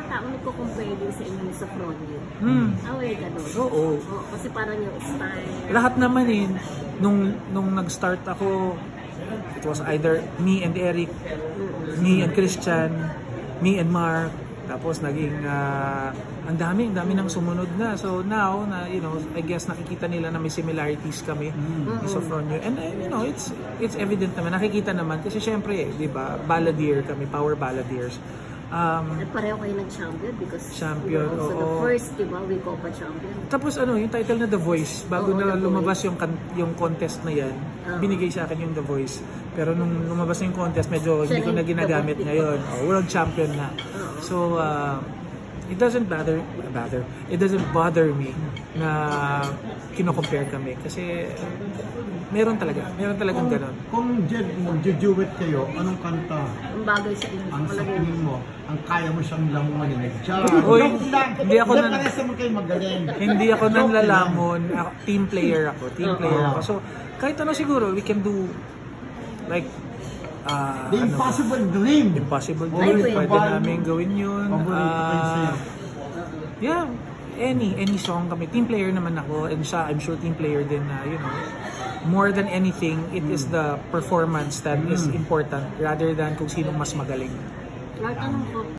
tao nagko-compare din sa inyo sa Fronyo. Aware ka doon? Oo. Kasi parang yung style. Lahat naman nung nag-start ako, it was either me and Eric, me and Christian, me and Mark, tapos naging ang dami nang sumunod na. So now na I guess nakikita nila na may similarities kami sa Fronyo. And it's evident naman, nakikita naman kasi syempre, 'di ba, balladeer kami, power balladeers. At pareho kayo nag-champion because champion, so the first, di ba, week of a champion. Tapos yung title na The Voice, bago na lumabas yung contest na yan, binigay sa akin yung The Voice. Pero nung lumabas na yung contest, medyo hindi ko na ginagamit ngayon. World champion na. So, it doesn't bother me na kino-compare kami kasi meron talagang ganun. Kung mag-duet kayo, anong kanta? Ang bagay sa inyo. Ang sa tingin mo, ang kaya mo siyang lamunin. Hindi ako Hindi ako nanlalamon. Team player ako. So, kahit ano siguro, we can do like the impossible dream. Impossible dream. Pwede namin gawin yun. Yeah. Any song kami. Team player naman ako. And siya, I'm sure team player din na, more than anything, it is the performance that is important rather than kung sinong mas magaling. Tanong ko,